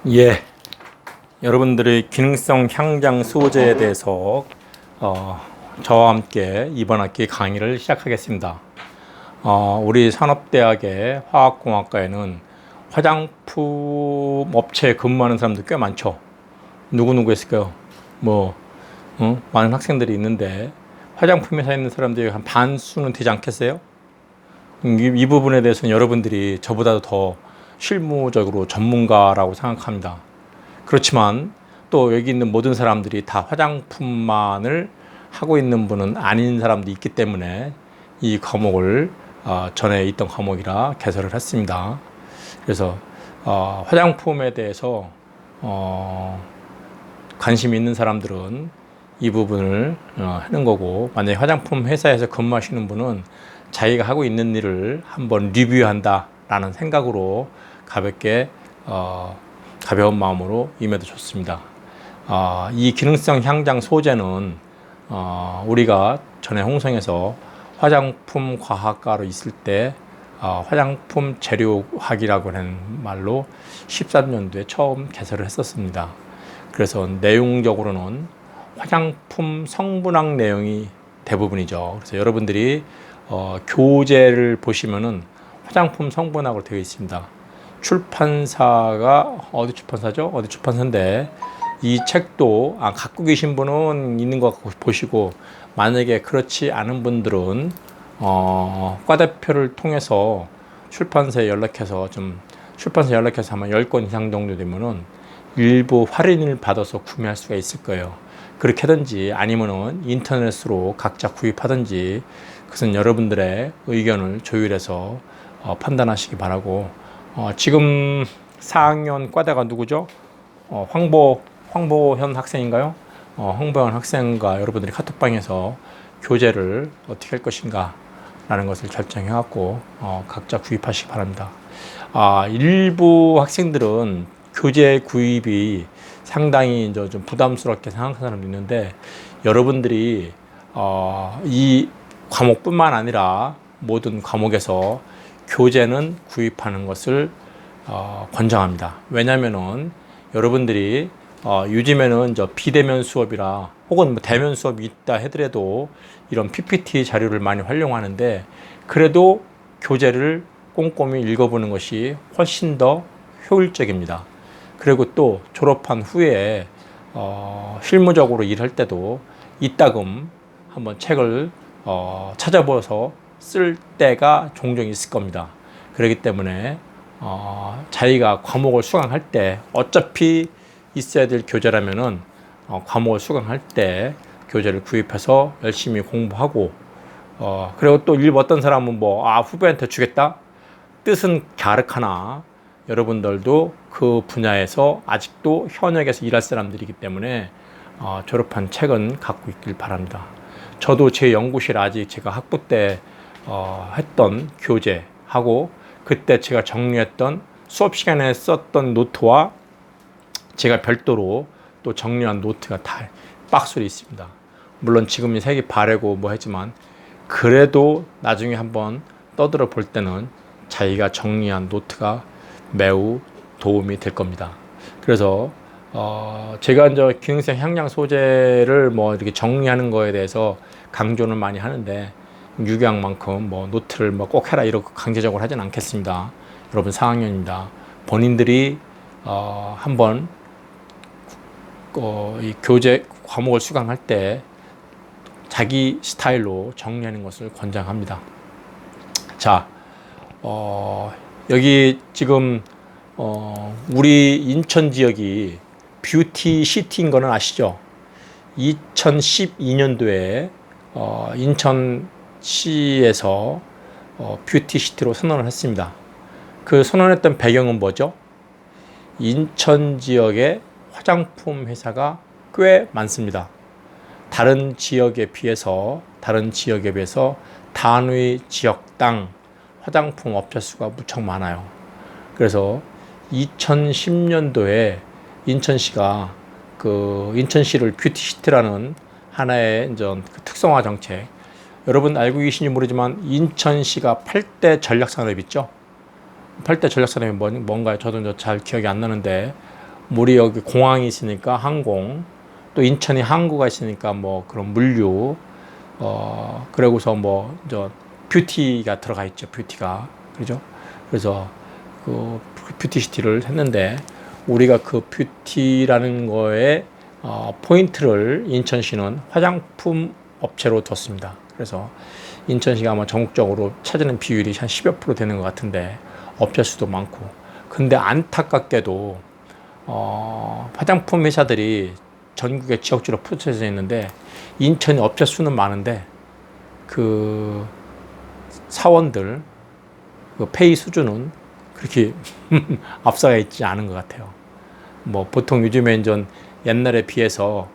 예, 여러분들의 기능성 향장 소재에 대해서 저와 함께 이번 학기 강의를 시작하겠습니다. 우리 산업대학의 화학공학과에는 화장품 업체에 근무하는 사람들 꽤 많죠. 누구 있을까요? 많은 학생들이 있는데 화장품 회사에 있는 사람들이 한 반수는 되지 않겠어요? 이 부분에 대해서는 여러분들이 저보다 더 실무적으로 전문가라고 생각합니다. 그렇지만 또 여기 있는 모든 사람들이 다 화장품만을 하고 있는 분은 아닌 사람도 있기 때문에 이 과목을 전에 있던 과목이라 개설을 했습니다. 그래서 화장품에 대해서 관심이 있는 사람들은 이 부분을 하는 거고, 만약에 화장품 회사에서 근무하시는 분은 자기가 하고 있는 일을 한번 리뷰한다 라는 생각으로 가볍게 가벼운 마음으로 임해도 좋습니다. 이 기능성 향장 소재는 우리가 전에 홍성에서 화장품 과학과로 있을 때 화장품 재료학이라고 하는 말로 13년도에 처음 개설을 했었습니다. 그래서 내용적으로는 화장품 성분학 내용이 대부분이죠. 그래서 여러분들이 교재를 보시면은 화장품 성분학으로 되어 있습니다. 출판사가 어디 출판사죠? 어디 출판사인데 이 책도 갖고 계신 분은 있는 것 같고 보시고, 만약에 그렇지 않은 분들은 과대표를 통해서 출판사에 연락해서 아마 10권 이상 정도 되면은 일부 할인을 받아서 구매할 수가 있을 거예요. 그렇게 하든지 아니면은 인터넷으로 각자 구입하든지, 그것은 여러분들의 의견을 조율해서 판단하시기 바라고, 지금 4학년 과대가 누구죠? 황보현 학생인가요? 황보현 학생과 여러분들이 카톡방에서 교재를 어떻게 할 것인가 라는 것을 결정해 갖고 각자 구입하시기 바랍니다. 일부 학생들은 교재 구입이 상당히 좀 부담스럽게 생각하는 사람도 있는데, 여러분들이 이 과목뿐만 아니라 모든 과목에서 교재는 구입하는 것을 권장합니다. 왜냐하면은 여러분들이 요즘에는 비대면 수업이라 혹은 대면 수업이 있다 하더라도 이런 PPT 자료를 많이 활용하는데, 그래도 교재를 꼼꼼히 읽어보는 것이 훨씬 더 효율적입니다. 그리고 또 졸업한 후에 실무적으로 일할 때도 이따금 한번 책을 찾아보아서 쓸 때가 종종 있을 겁니다. 그렇기 때문에 자기가 과목을 수강할 때 어차피 있어야 될 교재라면은 과목을 수강할 때 교재를 구입해서 열심히 공부하고, 그리고 또 일부 어떤 사람은 후배한테 주겠다 뜻은 갸륵하나 여러분들도 그 분야에서 아직도 현역에서 일할 사람들이기 때문에 졸업한 책은 갖고 있길 바랍니다. 저도 제 연구실 아직 제가 학부 때 했던 교재하고 그때 제가 정리했던 수업 시간에 썼던 노트와 제가 별도로 또 정리한 노트가 다 박스로 있습니다. 물론 지금이 색이 바래고 했지만 그래도 나중에 한번 떠들어 볼 때는 자기가 정리한 노트가 매우 도움이 될 겁니다. 그래서 제가 이제 기능성 향장 소재를 이렇게 정리하는 거에 대해서 강조는 많이 하는데, 유교학만큼 노트를 꼭 해라 이렇게 강제적으로 하진 않겠습니다. 여러분 4학년입니다. 본인들이 한번 이 교재 과목을 수강할 때 자기 스타일로 정리하는 것을 권장합니다. 자, 여기 지금 우리 인천 지역이 뷰티 시티인 거는 아시죠? 2012년도에 인천시에서 뷰티 시티로 선언을 했습니다. 그 선언했던 배경은 뭐죠? 인천 지역에 화장품 회사가 꽤 많습니다. 다른 지역에 비해서 단위 지역당 화장품 업체 수가 무척 많아요. 그래서 2010년도에 인천시가 인천시를 뷰티시티라는 하나의 특성화 정책, 여러분 알고 계신지 모르지만 인천시가 8대 전략산업 있죠? 8대 전략산업이 뭔가요? 저도 잘 기억이 안 나는데 우리 여기 공항이 있으니까 항공, 또 인천이 항구가 있으니까 뭐 그런 물류, 그러고서 뭐 저 뷰티가 들어가 있죠. 뷰티가. 그죠? 그래서 그 뷰티시티를 했는데 우리가 그 뷰티라는 거에 포인트를 인천시는 화장품 업체로 뒀습니다. 그래서 인천시가 아마 전국적으로 차지하는 비율이 한 10여 프로 되는 것 같은데 업체 수도 많고, 근데 안타깝게도 화장품 회사들이 전국에 지역주로 포함되어 있는데 인천이 업체 수는 많은데 그 사원들 그 페이 수준은 그렇게 앞서가 있지 않은 것 같아요. 뭐 보통 요즘에 이제 옛날에 비해서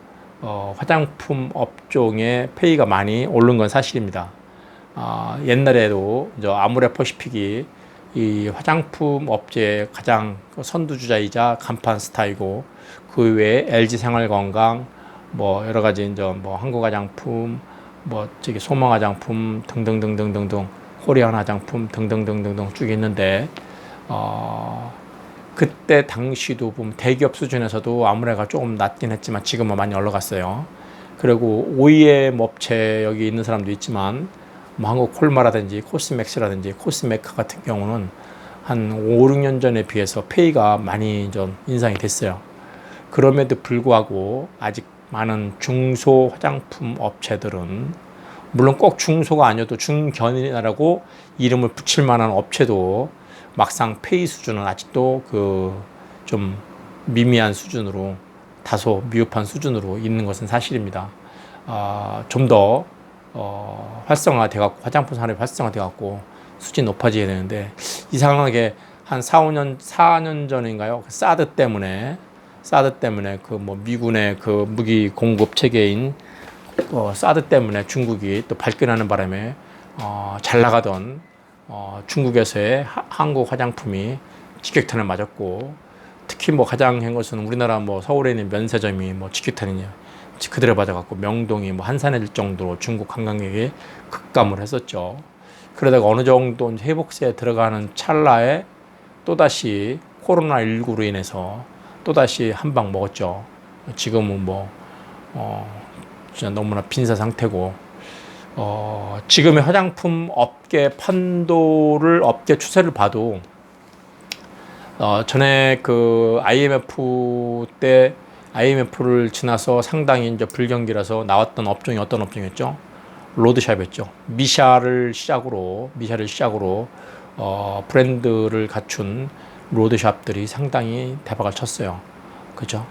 화장품 업종의 페이가 많이 오른 건 사실입니다. 옛날에도 이제 아모레퍼시픽이 이 화장품 업계의 가장 선두주자이자 간판 스타이고, 그 외에 LG 생활건강, 뭐 여러 가지 이제 뭐 한국화장품, 뭐 저기 소망화장품 등등등등등등, 코리안 화장품 등등등등등 쭉 있는데, 그때 당시도 보면 대기업 수준에서도 아무래가 조금 낮긴 했지만 지금은 많이 올라갔어요. 그리고 OEM 업체 여기 있는 사람도 있지만 뭐 한국 콜마라든지 코스맥스라든지 코스메카 같은 경우는 한 5, 6년 전에 비해서 페이가 많이 좀 인상이 됐어요. 그럼에도 불구하고 아직 많은 중소 화장품 업체들은, 물론 꼭 중소가 아니어도 중견이라고 이름을 붙일 만한 업체도 막상 페이 수준은 아직도 그 좀 미미한 수준으로, 다소 미흡한 수준으로 있는 것은 사실입니다. 좀 더 활성화돼 갖고, 화장품 산업이 활성화돼 갖고 수준이 높아져야 되는데, 이상하게 한 4년 전인가요? 사드 때문에 그 뭐 미군의 그 무기 공급 체계인 사드 때문에 중국이 또 발끈하는 바람에 잘 나가던 중국에서의 한국 화장품이 직격탄을 맞았고, 특히 뭐 가장 한 것은 우리나라 뭐 서울에 있는 면세점이 뭐 직격탄이냐 그대로 맞아갖고 명동이 뭐 한산해질 정도로 중국 관광객이 급감을 했었죠. 그러다가 어느 정도 회복세에 들어가는 찰나에 또다시 코로나19로 인해서 또다시 한 방 먹었죠. 지금은 뭐 진짜 너무나 빈사 상태고, 지금의 화장품 업계 판도를, 업계 추세를 봐도 전에 그 IMF를 지나서 상당히 이제 불경기라서 나왔던 업종이 어떤 업종이었죠? 로드샵이었죠. 미샤를 시작으로 브랜드를 갖춘 로드샵들이 상당히 대박을 쳤어요. 그죠?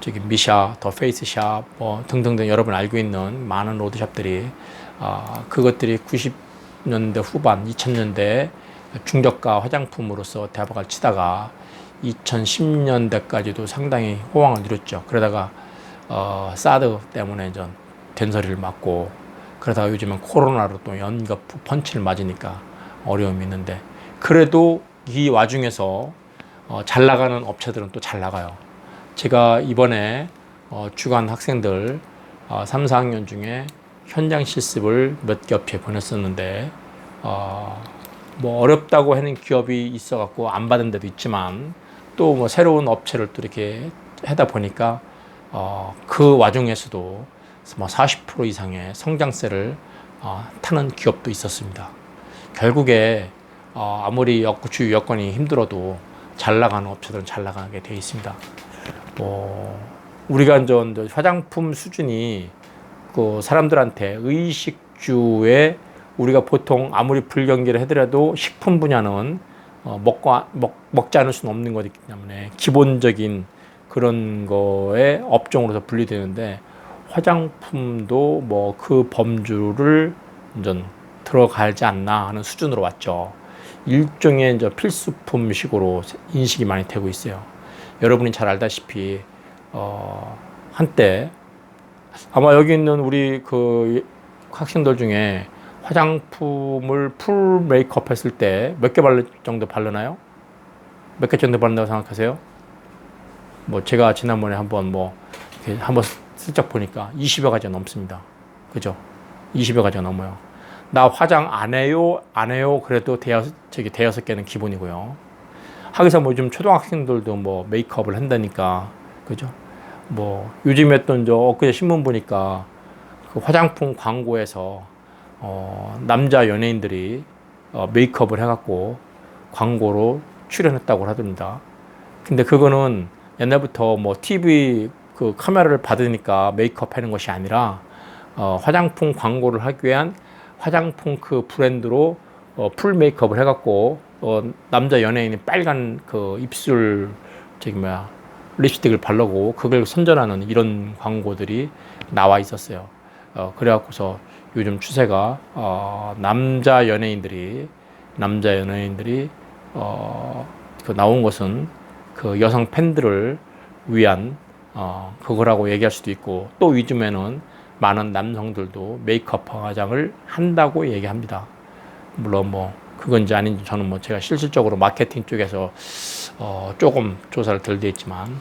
저기 미샤, 더 페이스샵, 뭐 등등등 여러분 알고 있는 많은 로드샵들이, 그것들이 90년대 후반, 2000년대 중저가 화장품으로서 대박을 치다가 2010년대까지도 상당히 호황을 누렸죠. 그러다가 사드 때문에 전 된소리를 맞고, 그러다가 요즘은 코로나로 또 연거푸 펀치를 맞으니까 어려움이 있는데, 그래도 이 와중에서 잘 나가는 업체들은 또 잘 나가요. 제가 이번에 주간 학생들 3, 4학년 중에 현장 실습을 몇 개 업체에 보냈었는데, 뭐 어렵다고 하는 기업이 있어갖고 안 받은 데도 있지만, 또 뭐 새로운 업체를 또 이렇게 하다 보니까 그 와중에서도 뭐 40% 이상의 성장세를 타는 기업도 있었습니다. 결국에 아무리 주요 여건이 힘들어도 잘 나가는 업체들은 잘 나가게 되어 있습니다. 우리가 이제 화장품 수준이 그 사람들한테 의식주에, 우리가 보통 아무리 불경기를 해더라도 식품 분야는 먹지 않을 수는 없는 거기 때문에 기본적인 그런 거에 업종으로서 분리되는데, 화장품도 뭐 그 범주를 이제 들어가지 않나 하는 수준으로 왔죠. 일종의 이제 필수품식으로 인식이 많이 되고 있어요. 여러분이 잘 알다시피 한때 아마 여기 있는 우리 그 학생들 중에 화장품을 풀 메이크업 했을 때 몇 개 정도 바르나요? 몇 개 정도 바른다고 생각하세요? 뭐 제가 지난번에 한번 슬쩍 보니까 20여 가지가 넘습니다. 그죠? 20여 가지가 넘어요. 나 화장 안 해요. 그래도 대여섯 개는 기본이고요. 하기서 뭐 요즘 초등학생들도 뭐 메이크업을 한다니까, 그죠? 뭐 요즘에 또 이제 엊그제 신문 보니까 그 화장품 광고에서 남자 연예인들이 메이크업을 해갖고 광고로 출연했다고 하답니다. 근데 그거는 옛날부터 뭐 TV 그 카메라를 받으니까 메이크업 하는 것이 아니라 화장품 광고를 하기 위한 화장품 그 브랜드로 풀 메이크업을 해갖고 남자 연예인이 빨간 그 입술 저기 뭐야 립스틱을 바르고 그걸 선전하는 이런 광고들이 나와 있었어요. 그래갖고서 요즘 추세가 남자 연예인들이 그 나온 것은 그 여성 팬들을 위한 그거라고 얘기할 수도 있고, 또 요즘에는 많은 남성들도 메이크업 화장을 한다고 얘기합니다. 물론 뭐 그건지 아닌지 저는 뭐 제가 실질적으로 마케팅 쪽에서 조금 조사를 덜 돼 있지만,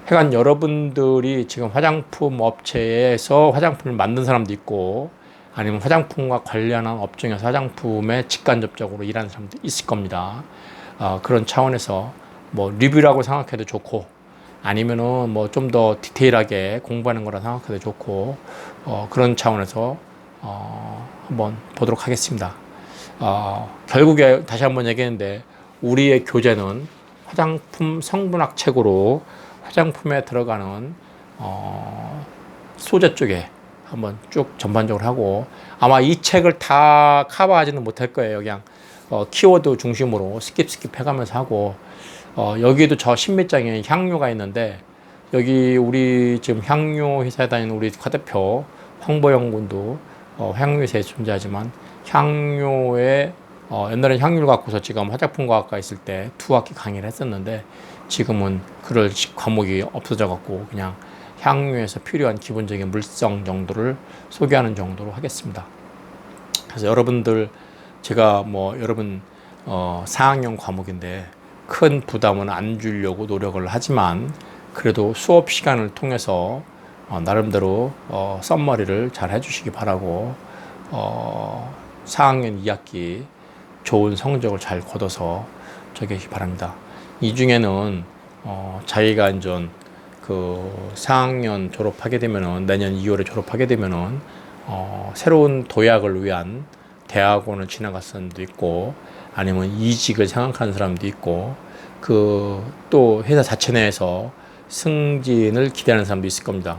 하여간 여러분들이 지금 화장품 업체에서 화장품을 만든 사람도 있고 아니면 화장품과 관련한 업종에서 화장품에 직간접적으로 일하는 사람도 있을 겁니다. 그런 차원에서 뭐 리뷰라고 생각해도 좋고, 아니면은 뭐 좀 더 디테일하게 공부하는 거라 생각해도 좋고, 그런 차원에서 한번 보도록 하겠습니다. 결국에 다시 한번 얘기했는데, 우리의 교재는 화장품 성분학 책으로 화장품에 들어가는 소재 쪽에 한번 쭉 전반적으로 하고, 아마 이 책을 다 커버하지는 못할 거예요. 그냥 키워드 중심으로 스킵 해가면서 하고, 여기도 저 신밑장에 향료가 있는데, 여기 우리 지금 향료 회사에 다니는 우리 과대표 황보영 군도 향료 회사에 존재하지만, 향료에 옛날에 향료를 갖고서 지금 화장품과학과 있을 때 2학기 강의를 했었는데, 지금은 그럴 과목이 없어져 갖고 그냥 향료에서 필요한 기본적인 물성 정도를 소개하는 정도로 하겠습니다. 그래서 여러분들, 제가 뭐 여러분 4학년 과목인데 큰 부담은 안 주려고 노력을 하지만, 그래도 수업 시간을 통해서 나름대로 썸머리를 잘 해주시기 바라고, 4학년 2학기 좋은 성적을 잘 거둬서 저기 바랍니다. 이 중에는 자기가 이제 그 4학년 졸업하게 되면은, 내년 2월에 졸업하게 되면은 새로운 도약을 위한 대학원을 지나갈 사람도 있고, 아니면 이직을 생각하는 사람도 있고, 그 또 회사 자체 내에서 승진을 기대하는 사람도 있을 겁니다.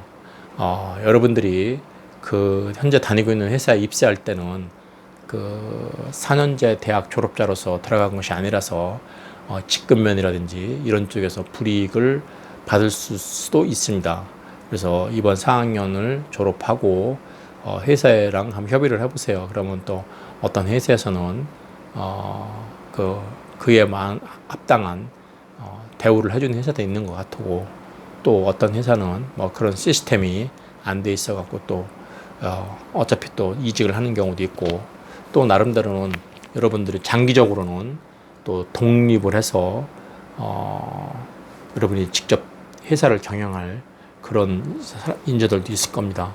여러분들이 그 현재 다니고 있는 회사에 입사할 때는 그 4년제 대학 졸업자로서 들어간 것이 아니라서 직급면이라든지 이런 쪽에서 불이익을 받을 수도 있습니다. 그래서 이번 4학년을 졸업하고 회사랑 한번 협의를 해보세요. 그러면 또 어떤 회사에서는 그에 합당한 대우를 해주는 회사도 있는 것 같고, 또 어떤 회사는 뭐 그런 시스템이 안 돼 있어 갖고 또 어차피 또 이직을 하는 경우도 있고, 또 나름대로는 여러분들이 장기적으로는 또 독립을 해서 여러분이 직접 회사를 경영할 그런 인재들도 있을 겁니다.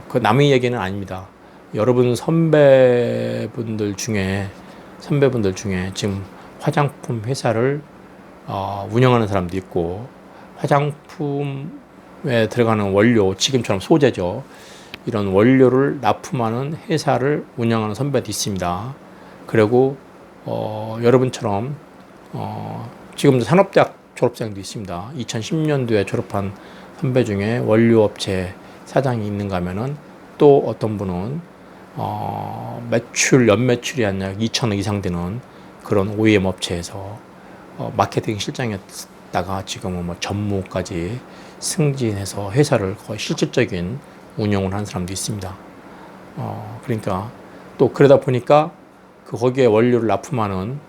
그 남의 얘기는 아닙니다. 여러분 선배분들 중에 지금 화장품 회사를 운영하는 사람도 있고, 화장품에 들어가는 원료, 지금처럼 소재죠, 이런 원료를 납품하는 회사를 운영하는 선배도 있습니다. 그리고 여러분처럼 지금도 산업대학 졸업생도 있습니다. 2010년도에 졸업한 선배 중에 원료업체 사장이 있는가 하면은, 또 어떤 분은 연매출이 한 약 2천억 이상 되는 그런 OEM 업체에서 마케팅 실장이었다가 지금은 뭐 전무까지 승진해서 회사를 거의 실질적인 운영을 하는 사람도 있습니다. 그러니까 또 그러다 보니까 거기에 원료를 납품하는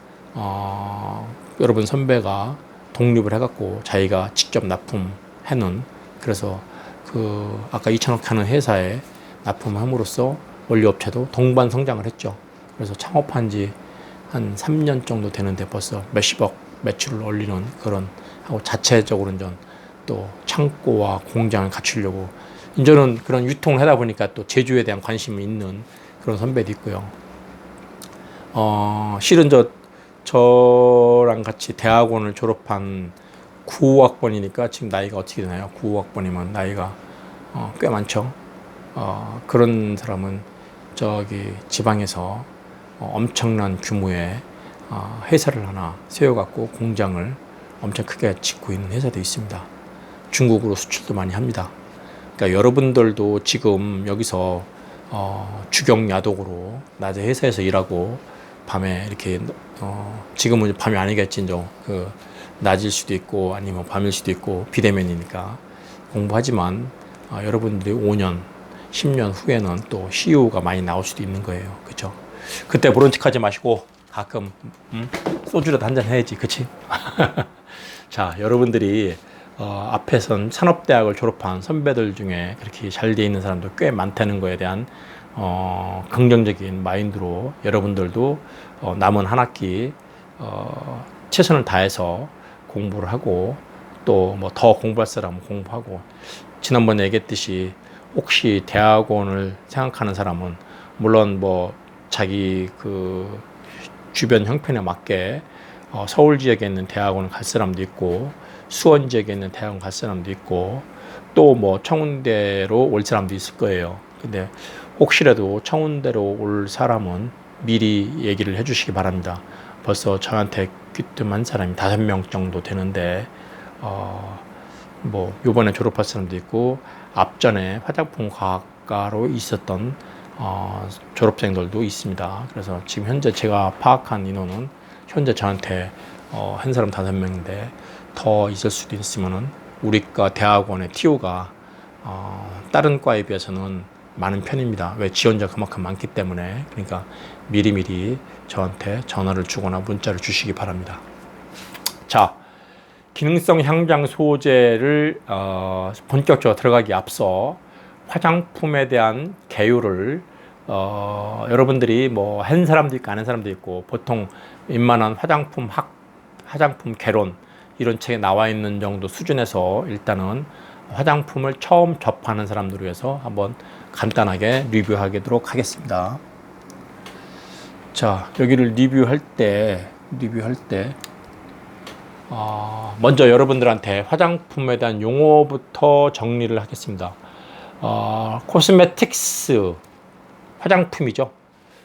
여러분 선배가 독립을 해갖고 자기가 직접 납품하는, 그래서 그 아까 2천억 하는 회사에 납품함으로써 원료업체도 동반 성장을 했죠. 그래서 창업한 지 한 3년 정도 되는데 벌써 몇십억 매출을 올리는 그런, 하고 자체적으로 또 창고와 공장을 갖추려고 이제는 그런 유통을 하다 보니까 또 제조에 대한 관심이 있는 그런 선배도 있고요. 실은 저랑 같이 대학원을 졸업한 95학번이니까 지금 나이가 어떻게 되나요? 95학번이면 나이가 꽤 많죠. 그런 사람은 저기 지방에서 엄청난 규모의 회사를 하나 세워갖고 공장을 엄청 크게 짓고 있는 회사도 있습니다. 중국으로 수출도 많이 합니다. 그러니까 여러분들도 지금 여기서 주경 야독으로 낮에 회사에서 일하고 밤에 이렇게 지금은 밤이 아니겠지 이제 그 낮일 수도 있고 아니면 밤일 수도 있고 비대면이니까 공부하지만 여러분들이 5년, 10년 후에는 또 CEO가 많이 나올 수도 있는 거예요. 그렇죠? 그때 모른 척하지 마시고 가끔 소주라도 한잔 해야지, 그렇지? 자, 여러분들이 앞에선 산업대학을 졸업한 선배들 중에 그렇게 잘 돼 있는 사람도 꽤 많다는 거에 대한 긍정적인 마인드로 여러분들도 남은 한 학기 최선을 다해서 공부를 하고 또 뭐 더 공부할 사람은 공부하고 지난번에 얘기했듯이 혹시 대학원을 생각하는 사람은 물론 뭐 자기 그 주변 형편에 맞게 서울 지역에 있는 대학원을 갈 사람도 있고 수원 지역에 있는 대학원 갈 사람도 있고 또 뭐 청운대로 올 사람도 있을 거예요. 근데 혹시라도 청운대로 올 사람은 미리 얘기를 해주시기 바랍니다. 벌써 저한테 귀뜸한 사람이 5명 정도 되는데 뭐 요번에 졸업할 사람도 있고 앞전에 화장품 과학과로 있었던 졸업생들도 있습니다. 그래서 지금 현재 제가 파악한 인원은 현재 저한테 한 사람 5명인데 더 있을 수도 있으면은 우리과 대학원의 TO가 다른 과에 비해서는 많은 편입니다. 왜 지원자가 그만큼 많기 때문에. 그러니까 미리미리 저한테 전화를 주거나 문자를 주시기 바랍니다. 자, 기능성 향장 소재를 본격적으로 들어가기 앞서 화장품에 대한 개요를 여러분들이 뭐 한 사람도 있고 안 한 사람도 있고 보통 웬만한 화장품 개론 이런 책에 나와 있는 정도 수준에서 일단은 화장품을 처음 접하는 사람들을 위해서 한번 간단하게 리뷰하도록 하겠습니다. 자, 여기를 리뷰할 때 먼저 여러분들한테 화장품에 대한 용어부터 정리를 하겠습니다. 코스메틱스 화장품이죠.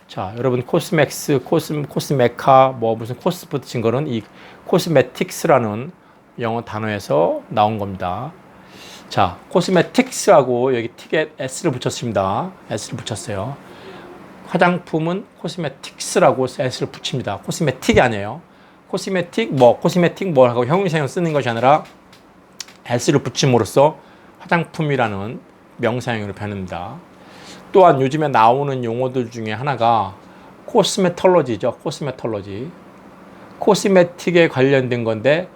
자, 여러분 코스메카 뭐 무슨 코스 붙인 거는 이 코스메틱스라는 영어 단어에서 나온 겁니다. 자, 코스메틱스하고 여기 틱에 S를 붙였습니다. S를 붙였어요. 화장품은 코스메틱스라고 S를 붙입니다. 코스메틱이 아니에요. 코스메틱 뭐 하고 형용사형 쓰는 것이 아니라 S를 붙임으로써 화장품이라는 명사형으로 변합니다. 또한 요즘에 나오는 용어들 중에 하나가 코스메톨로지죠. 코스메틱에 관련된 건데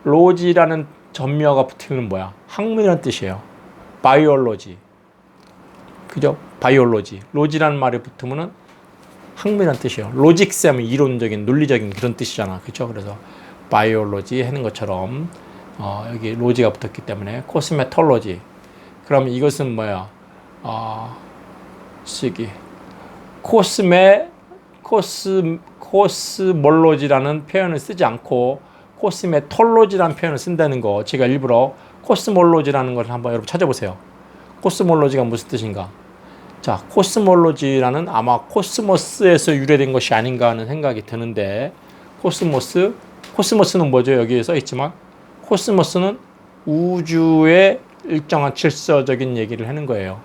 로지라는 전미어가 붙으면 뭐야? 학문이라는 뜻이에요. 바이올로지. 그죠? 바이올로지. 로지라는 말이 붙으면은 학문이라는 뜻이에요. 로직쌤은 이론적인, 논리적인 그런 뜻이잖아. 그죠? 그래서 바이올로지 하는 것처럼 여기 로지가 붙었기 때문에 코스메톨로지. 그럼 이것은 뭐야? 코스몰로지라는 표현을 쓰지 않고 코스메톨로지라는 표현을 쓴다는 거 제가 일부러 코스몰로지라는 걸 한번 여러분 찾아보세요. 코스몰로지가 무슨 뜻인가? 자, 코스몰로지라는 아마 코스모스에서 유래된 것이 아닌가 하는 생각이 드는데 코스모스는 뭐죠? 여기에 써 있지만 코스모스는 우주의 일정한 질서적인 얘기를 하는 거예요.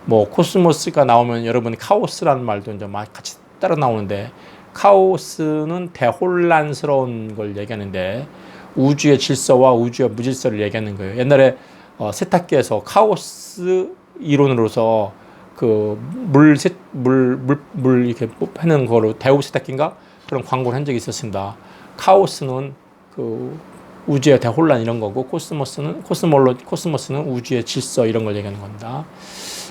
뭐 코스모스가 나오면 여러분 카오스라는 말도 이제 같이 따라 나오는데 카오스는 대혼란스러운 걸 얘기하는데 우주의 질서와 우주의 무질서를 얘기하는 거예요. 옛날에 세탁기에서 카오스 이론으로서 그 물 이렇게 하는 거로 대우 세탁기인가 그런 광고를 한 적이 있었습니다. 카오스는 그 우주의 대혼란 이런 거고 코스모스는 우주의 질서 이런 걸 얘기하는 겁니다.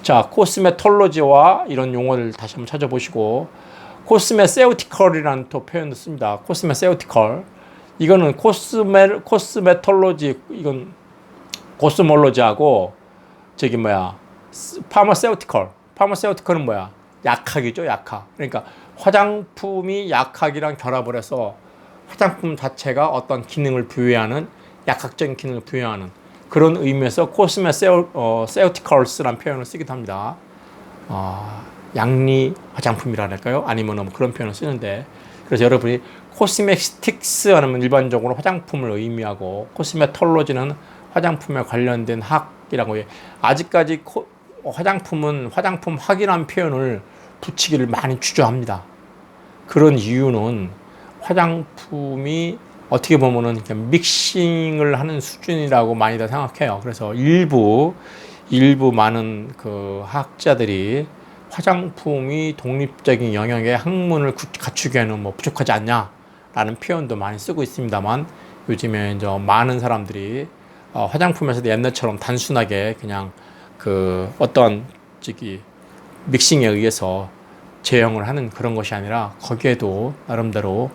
자, 코스메톨로지와 이런 용어를 다시 한번 찾아보시고 코스메세우티컬이라는 또 표현을 씁니다. 코스메세우티컬. 이거는 코스메톨로지 이건 코스몰로지하고 저기 뭐야 파마세우티컬은 뭐야? 약학이죠, 약학. 그러니까 화장품이 약학이랑 결합을 해서 화장품 자체가 어떤 기능을 부여하는 약학적인 기능을 부여하는 그런 의미에서 코스메세우티컬스라는 표현을 쓰기도 합니다. 양리 화장품이랄까요? 아니면 뭐 그런 표현을 쓰는데 그래서 여러분이 코스메틱스 하면 일반적으로 화장품을 의미하고 코스메톨로지는 화장품에 관련된 학이라고 해요. 아직까지 화장품은 화장품학이라는 표현을 붙이기를 많이 주저합니다. 그런 이유는 화장품이 어떻게 보면은 믹싱을 하는 수준이라고 많이들 생각해요. 그래서 일부 많은 그 학자들이 화장품이 독립적인 영역의 학문을 갖추기에는 뭐 부족하지 않냐라는 표현도 많이 쓰고 있습니다만 요즘에 이제 많은 사람들이 화장품에서도 옛날처럼 단순하게 그냥 그 어떤 믹싱에 의해서 제형을 하는 그런 것이 아니라 거기에도 나름대로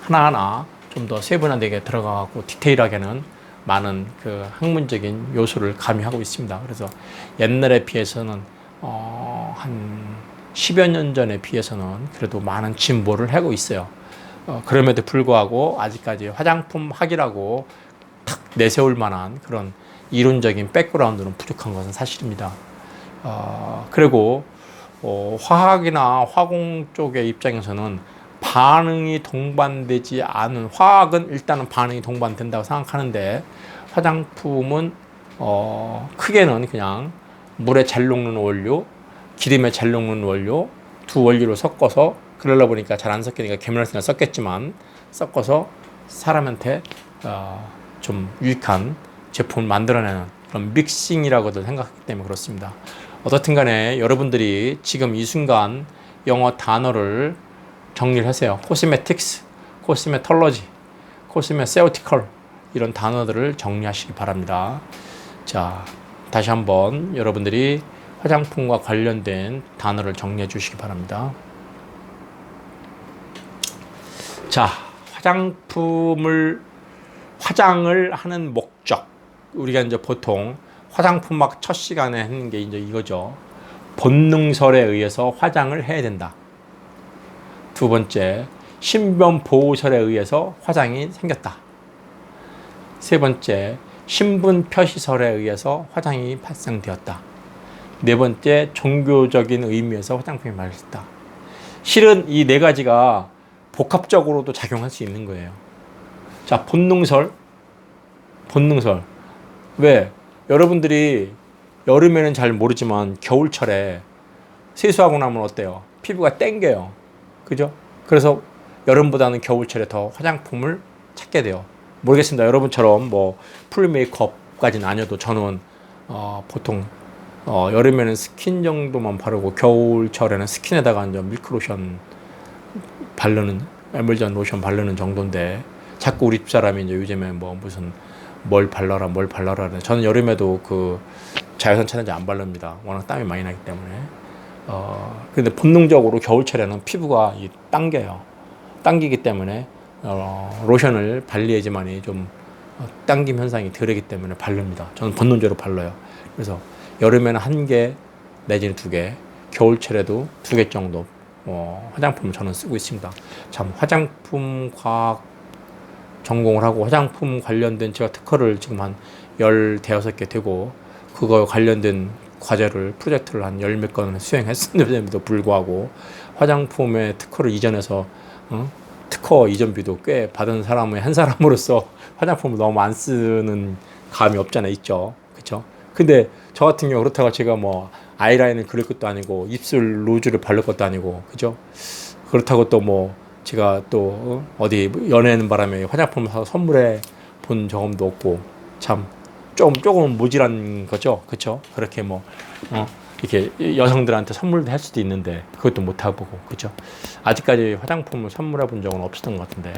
하나하나 좀 더 세분화되게 들어가고 디테일하게는 많은 그 학문적인 요소를 가미하고 있습니다. 그래서 옛날에 비해서는 한 10여 년 전에 비해서는 그래도 많은 진보를 하고 있어요. 그럼에도 불구하고 아직까지 화장품 학이라고 탁 내세울 만한 그런 이론적인 백그라운드는 부족한 것은 사실입니다. 그리고 화학이나 화공 쪽의 입장에서는 반응이 동반되지 않은 화학은 일단은 반응이 동반된다고 생각하는데 화장품은 크게는 그냥 물에 잘 녹는 원료, 기름에 잘 녹는 원료 두 원료를 섞어서 그러다 보니까 잘 안 섞이니까 계면활성을 썼겠지만 섞어서 사람한테 좀 유익한 제품을 만들어내는 그런 믹싱이라고도 생각하기 때문에 그렇습니다. 어떻든 간에 여러분들이 지금 이 순간 영어 단어를 정리를 하세요. 코스메틱스, 코스메톨로지, 코스메세우티컬 이런 단어들을 정리하시기 바랍니다. 자, 다시 한번 여러분들이 화장품과 관련된 단어를 정리해 주시기 바랍니다. 자, 화장을 하는 목적. 우리가 이제 보통 화장품학 첫 시간에 하는 게 이제 이거죠. 본능설에 의해서 화장을 해야 된다. 두 번째, 신변 보호설에 의해서 화장이 생겼다. 세 번째, 신분 표시설에 의해서 화장이 발생되었다. 네 번째, 종교적인 의미에서 화장품이 발생했다. 실은 이 네 가지가 복합적으로도 작용할 수 있는 거예요. 자, 본능설. 왜? 여러분들이 여름에는 잘 모르지만 겨울철에 세수하고 나면 어때요? 피부가 땡겨요. 그죠? 그래서 여름보다는 겨울철에 더 화장품을 찾게 돼요. 모르겠습니다. 여러분처럼 뭐 풀 메이크업까지는 아니어도 저는 보통 여름에는 스킨 정도만 바르고 겨울철에는 스킨에다가 이제 밀크로션 바르는 에멀전 로션 바르는 정도인데 자꾸 우리 집사람이 이제 요즘에 뭐 무슨 뭘 발라라 저는 여름에도 그 자외선 차단제 안 바릅니다. 워낙 땀이 많이 나기 때문에. 근데 본능적으로 겨울철에는 피부가 당기기 때문에 로션을 발려야지만이 좀 당김 현상이 덜하기 때문에 바릅니다. 저는 본능적으로 발라요. 그래서 여름에는 1개 내지는 2개, 겨울철에도 2개 정도 화장품을 저는 쓰고 있습니다. 참 화장품 과학 전공을 하고 화장품 관련된 제가 특허를 지금 한 15개 되고 그거 관련된 과제를 프로젝트를 한 10몇 건을 수행했음에도 불구하고 화장품의 특허를 이전해서 특허 이전비도 꽤 받은 사람의 한 사람으로서 화장품을 너무 안 쓰는 감이 없잖아요. 있죠. 그렇죠? 근데 저 같은 경우 그렇다고 제가 뭐 아이라인을 그릴 것도 아니고 입술 루즈를 바를 것도 아니고 그죠? 그렇다고 또 뭐 제가 또 어디 연애하는 바람에 화장품을 사서 선물해 본 경험도 없고 참 조금은 모질한 거죠. 그렇죠? 그렇게 뭐 이렇게 여성들한테 선물도 할 수도 있는데 그것도 못 해보고 그렇죠? 아직까지 화장품을 선물해 본 적은 없었던 것 같은데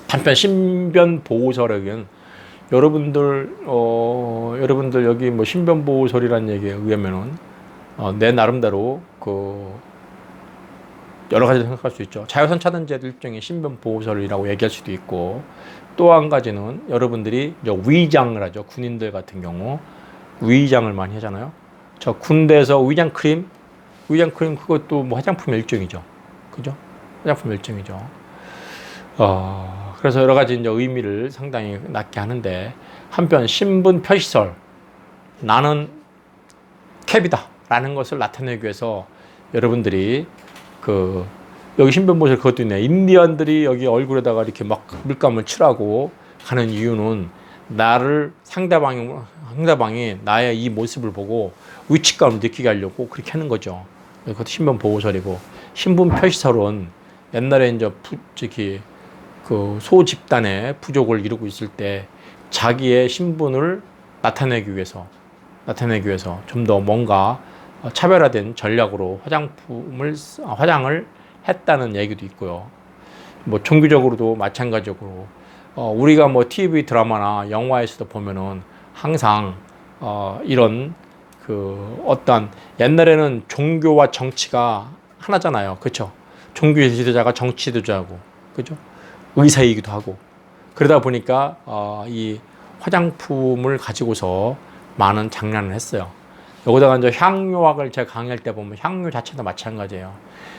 한편 신변 보호설에 의한 여러분들 여기 뭐 신변 보호설이라는 얘기에 의하면은 내 나름대로 그 여러 가지 생각할 수 있죠. 자외선 차단제도 일종의 신변 보호설이라고 얘기할 수도 있고 또 한 가지는 여러분들이 위장을 하죠. 군인들 같은 경우 위장을 많이 하잖아요. 저 군대에서 위장 크림 그것도 뭐 화장품 일종이죠. 그죠? 화장품 일종이죠. 그래서 여러 가지 이제 의미를 상당히 낳게 하는데, 한편 신분 표시설, 나는 캡이다 라는 것을 나타내기 위해서 여러분들이 여기 신분 보실 그것도 있네. 인디언들이 여기 얼굴에다가 이렇게 막 물감을 칠하고 하는 이유는 상대방이 나의 이 모습을 보고 위치감을 느끼게 하려고 그렇게 하는 거죠. 그것도 신분 보호설이고, 신분 표시설은 옛날에 이제 소 집단의 부족을 이루고 있을 때 자기의 신분을 나타내기 위해서 좀 더 뭔가 차별화된 전략으로 화장을 했다는 얘기도 있고요. 뭐 종교적으로도 마찬가지로 우리가 뭐 TV 드라마나 영화에서도 보면은 항상 이런 어떤 옛날에는 종교와 정치가 하나잖아요. 그렇죠? 종교 지도자가 정치 지도자고, 그죠? 의사이기도 하고. 그러다 보니까 이 화장품을 가지고서 많은 장난을 했어요. 여기다가 이제 향료학을 제가 강의할 때 보면 향료 자체도 마찬가지예요.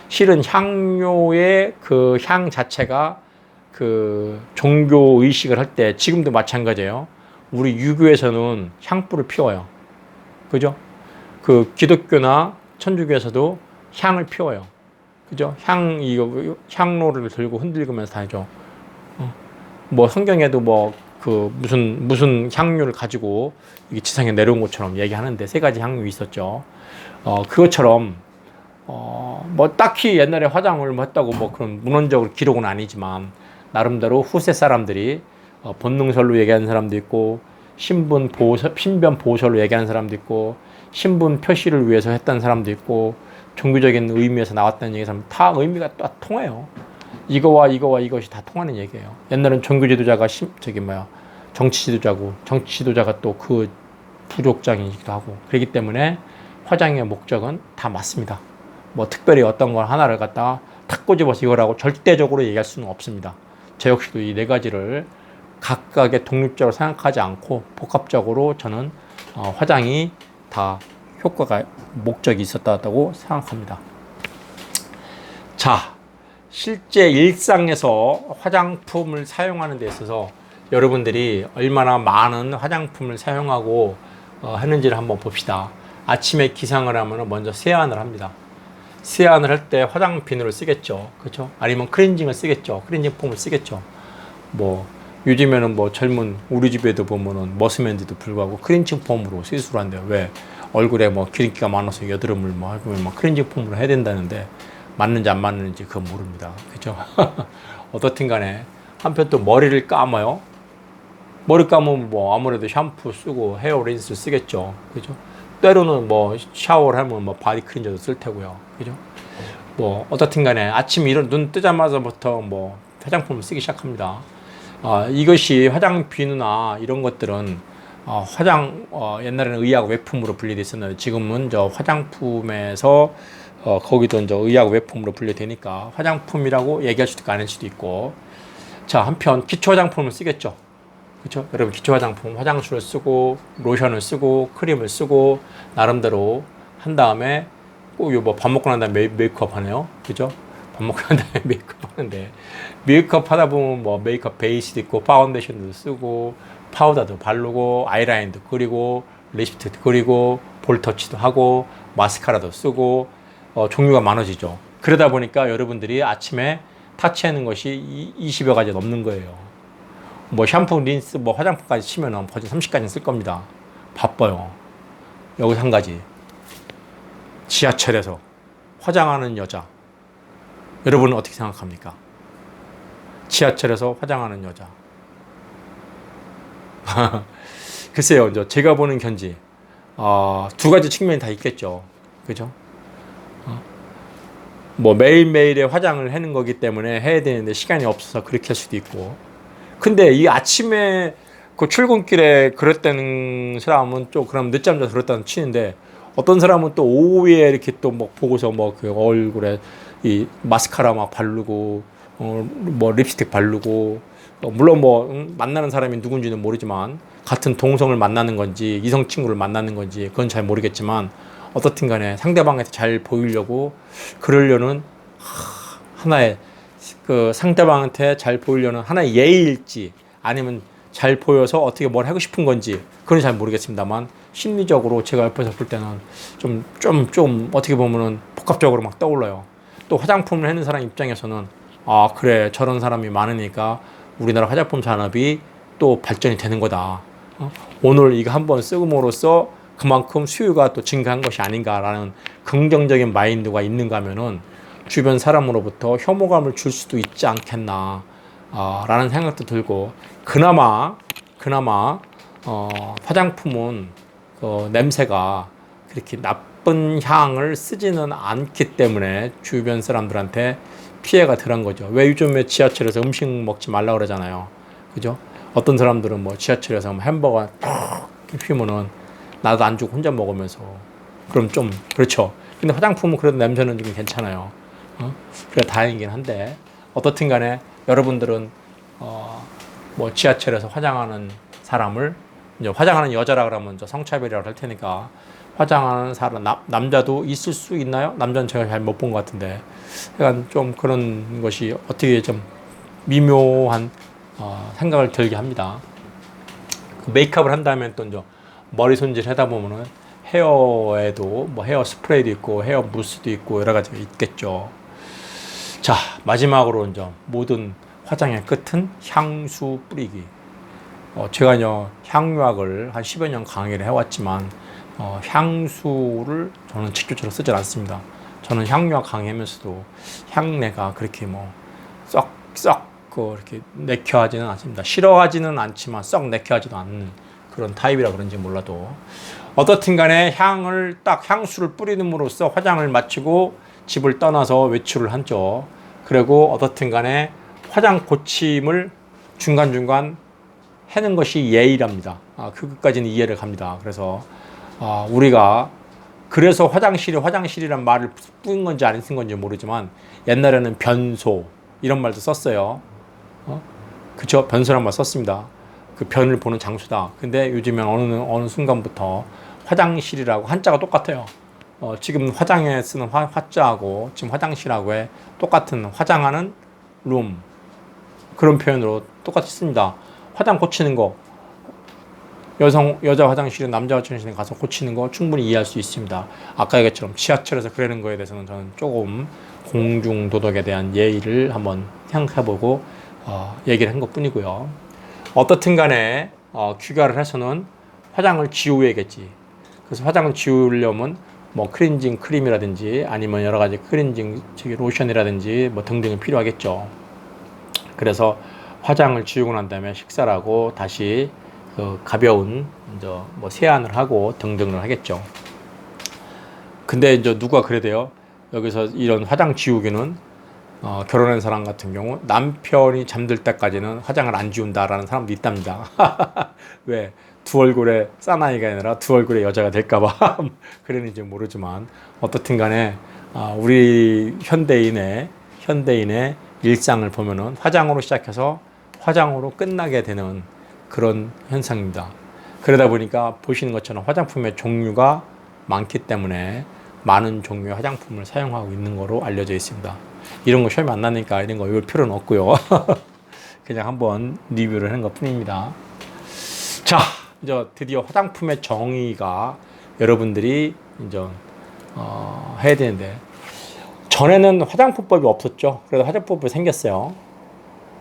실은 향료의 그 향 자체가 종교 의식을 할 때 지금도 마찬가지예요. 우리 유교에서는 향불을 피워요. 그죠? 기독교나 천주교에서도 향을 피워요. 그죠? 향로를 들고 흔들면서 다니죠. 뭐 성경에도 무슨 향료를 가지고 이게 지상에 내려온 것처럼 얘기하는데 3가지 향료 있었죠. 그것처럼 뭐 딱히 옛날에 화장을 했다고 그런 문헌적으로 기록은 아니지만 나름대로 후세 사람들이 본능설로 얘기하는 사람도 있고, 신변 보호설로 얘기하는 사람도 있고, 신분 표시를 위해서 했다는 사람도 있고, 종교적인 의미에서 나왔다는 얘기는 다 의미가 다 통해요. 이거와 이것이 다 통하는 얘기예요. 옛날엔 종교 지도자가 정치 지도자고, 정치 지도자가 또 그 부족장이기도 하고, 그렇기 때문에 화장의 목적은 다 맞습니다. 뭐 특별히 어떤 걸 하나를 갖다가 탁 꼬집어서 이거라고 절대적으로 얘기할 수는 없습니다. 저 역시도 이 4가지를 각각의 독립적으로 생각하지 않고 복합적으로 저는 화장이 다 목적이 있었다고 생각합니다. 자, 실제 일상에서 화장품을 사용하는 데 있어서 여러분들이 얼마나 많은 화장품을 사용하고 하는지를 한번 봅시다. 아침에 기상을 하면 먼저 세안을 합니다. 세안을 할 때 화장 비누를 쓰겠죠. 그렇죠? 아니면 클렌징을 쓰겠죠. 클렌징 폼을 쓰겠죠. 뭐 요즘에는 젊은 우리 집에도 보면은 머스맨들도 불구하고 클렌징 폼으로 시술을 한대요. 왜? 얼굴에 기름기가 많아서 여드름을 하고 클렌징 폼으로 해야 된다는데, 맞는지 안 맞는지 그건 모릅니다. 그죠? 어떻든 간에 한편 또 머리를 감아요. 머리 감으면 아무래도 샴푸 쓰고 헤어 린스 쓰겠죠. 그죠? 때로는 샤워를 하면 바디 클렌저도 쓸 테고요. 그죠? 어떻든 간에 아침 눈 뜨자마자부터 화장품을 쓰기 시작합니다. 이것이 화장 비누나 이런 것들은 옛날에는 의약 외품으로 분리되어 있었는데, 지금은 화장품에서 거기도 의약 외품으로 분류되니까 화장품이라고 얘기할 수도 있고 아닐 수도 있고. 자, 한편 기초 화장품을 쓰겠죠. 그렇죠? 여러분 기초 화장품, 화장수를 쓰고 로션을 쓰고 크림을 쓰고 나름대로 한 다음에 꼭 밥 먹고 난 다음에 메이크업 하네요. 그죠? 밥 먹고 난 다음에 메이크업 하는데, 메이크업 하다 보면 메이크업 베이스도 있고 파운데이션도 쓰고 파우더도 바르고 아이라인도 그리고 립스틱도 그리고 볼터치도 하고 마스카라도 쓰고 종류가 많아지죠. 그러다 보니까 여러분들이 아침에 타치하는 것이 20여 가지 넘는 거예요. 샴푸, 린스, 화장품까지 치면은 벌써 30가지 쓸 겁니다. 바빠요. 여기서 한 가지. 지하철에서 화장하는 여자. 여러분은 어떻게 생각합니까? 지하철에서 화장하는 여자. 글쎄요, 제가 보는 견지. 2가지 측면이 다 있겠죠. 그죠? 매일매일의 화장을 하는 거기 때문에 해야 되는데 시간이 없어서 그렇게 할 수도 있고. 근데 이 아침에 출근길에 그랬다는 사람은 좀 그럼 늦잠 자서 그랬다는 치는데, 어떤 사람은 또 오후에 이렇게 또 보고서 그 얼굴에 이 마스카라 바르고 립스틱 바르고, 물론 만나는 사람이 누군지는 모르지만 같은 동성을 만나는 건지 이성 친구를 만나는 건지 그건 잘 모르겠지만, 어떻든 간에 상대방한테 잘 보이려고 그러려는 하나의 그 상대방한테 잘 보이려는 하나의 예의일지 아니면 잘 보여서 어떻게 뭘 하고 싶은 건지 그건 잘 모르겠습니다만 심리적으로 제가 옆에서 볼 때는 좀 어떻게 보면은 복합적으로 막 떠올라요. 또 화장품을 하는 사람 입장에서는 아 그래 저런 사람이 많으니까 우리나라 화장품 산업이 또 발전이 되는 거다. 오늘 이거 한번 쓰금으로써 그만큼 수요가 또 증가한 것이 아닌가라는 긍정적인 마인드가 있는가 하면은 주변 사람으로부터 혐오감을 줄 수도 있지 않겠나 라는 생각도 들고 그나마 화장품은 냄새가 그렇게 나쁜 향을 쓰지는 않기 때문에 주변 사람들한테 피해가 덜한 거죠. 왜 요즘에 지하철에서 음식 먹지 말라 그러잖아요. 그죠? 어떤 사람들은 뭐 지하철에서 햄버거 탁 피우면은 나도 안 주고 혼자 먹으면서 그럼 좀 그렇죠. 근데 화장품은 그래도 냄새는 좀 괜찮아요. 그래 다행이긴 한데 어떻든 간에 여러분들은 뭐 지하철에서 화장하는 사람을 이제 화장하는 여자라 그러면 저 성차별이라고 할 테니까 화장하는 사람 남자도 있을 수 있나요? 남자는 제가 잘 못 본 것 같은데 약간 좀 그런 것이 어떻게 좀 미묘한 생각을 들게 합니다. 메이크업을 한다면 또 이제 머리 손질 하다 보면은 헤어에도 뭐 헤어 스프레이도 있고 헤어 무스도 있고 여러 가지가 있겠죠. 자 마지막으로 이제 모든 화장의 끝은 향수 뿌리기. 제가 향유학을 한 10여 년 강의를 해왔지만 향수를 저는 직접적으로 쓰질 않습니다. 저는 향유학 강의하면서도 향내가 그렇게 뭐 썩 이렇게 내켜하지는 않습니다. 싫어하지는 않지만 썩 내켜하지도 않는 그런 타입이라 그런지 몰라도 어떻든 간에 향수를 뿌리는으로써 화장을 마치고 집을 떠나서 외출을 하죠. 그리고 어떻든 간에 화장 고침을 중간중간 하는 것이 예의랍니다. 그것까지는 이해를 갑니다. 그래서 우리가 그래서 화장실이란 말을 쓴 건지 안 쓴 건지 모르지만 옛날에는 변소 이런 말도 썼어요. 그쵸? 변소란 말 썼습니다. 그 변을 보는 장소다. 근데 요즘엔 어느 순간부터 화장실이라고 한자가 똑같아요. 지금 화장에 쓰는 화자하고 지금 화장실하고의 똑같은 화장하는 룸 그런 표현으로 똑같이 씁니다. 화장 고치는 거 여자 화장실에 남자 화장실에 가서 고치는 거 충분히 이해할 수 있습니다. 아까 얘기했처럼 지하철에서 그러는 거에 대해서는 저는 조금 공중도덕에 대한 예의를 한번 생각해보고 얘기를 한 것 뿐이고요. 어떻든 간에 귀가를 해서는 화장을 지워야겠지. 그래서 화장을 지우려면 뭐 클렌징 크림이라든지 아니면 여러 가지 클렌징 로션이라든지 뭐 등등이 필요하겠죠. 그래서 화장을 지우고 난 다음에 식사를 하고 다시 가벼운 뭐 세안을 하고 등등을 하겠죠. 근데 이제 누가 그래도요. 여기서 이런 화장 지우기는 결혼한 사람 같은 경우 남편이 잠들 때까지는 화장을 안 지운다라는 사람도 있답니다. 왜? 두 얼굴에 사나이가 아니라 두 얼굴의 여자가 될까봐 그러는지 모르지만 어떻든 간에 우리 현대인의 일상을 보면은 화장으로 시작해서 화장으로 끝나게 되는 그런 현상입니다. 그러다 보니까 보시는 것처럼 화장품의 종류가 많기 때문에 많은 종류의 화장품을 사용하고 있는 거로 알려져 있습니다. 이런 거 시험이 안 나니까 이런 거 외울 필요는 없고요. 그냥 한번 리뷰를 하는 것 뿐입니다. 자, 이제 드디어 화장품의 정의가 여러분들이 이제 해야 되는데 전에는 화장품법이 없었죠. 그래서 화장품법이 생겼어요.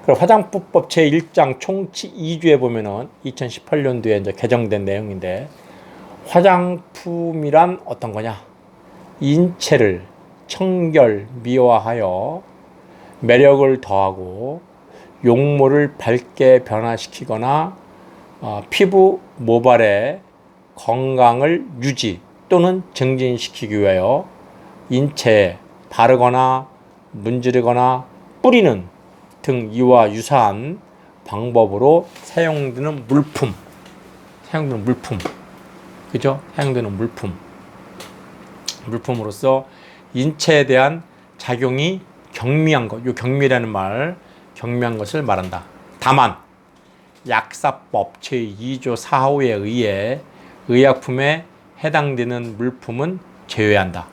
그리고 화장품법 제1장 총치 2주에 보면은 2018년도에 이제 개정된 내용인데 화장품이란 어떤 거냐? 인체를 청결, 미화하여 매력을 더하고 용모를 밝게 변화시키거나 피부 모발의 건강을 유지 또는 증진시키기 위하여 인체에 바르거나 문지르거나 뿌리는 등 이와 유사한 방법으로 사용되는 물품. 그죠? 사용되는 물품으로서 인체에 대한 작용이 경미한 것, 요 경미라는 말, 경미한 것을 말한다. 다만 약사법 제2조 4호에 의해 의약품에 해당되는 물품은 제외한다.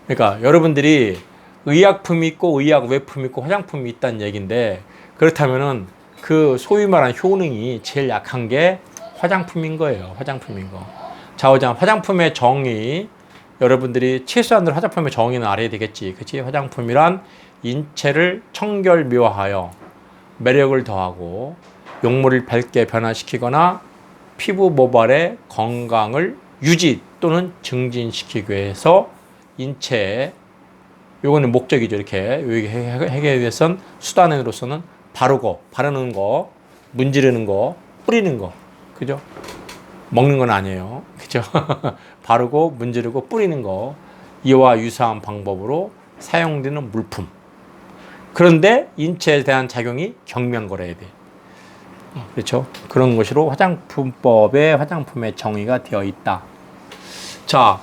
그러니까 여러분들이 의약품이 있고 의약 외품이 있고 화장품이 있다는 얘기인데, 그렇다면은 그 소위 말하는 효능이 제일 약한 게 화장품인 거예요. 화장품인 거. 자, 화장품의 정의, 여러분들이 최소한으로 화장품의 정의는 알아야 되겠지. 그치? 화장품이란 인체를 청결묘하여 매력을 더하고 용물을 밝게 변화시키거나 피부 모발의 건강을 유지 또는 증진시키기 위해서 인체에, 요거는 목적이죠. 이렇게 해결하기 위해선 수단으로서는 바르는 거, 문지르는 거, 뿌리는 거. 그죠? 먹는 건 아니에요. 그죠? 바르고 문지르고 뿌리는 거. 이와 유사한 방법으로 사용되는 물품. 그런데 인체에 대한 작용이 경명거려야 돼. 그렇죠? 그런 것으로 화장품법에 화장품의 정의가 되어 있다. 자,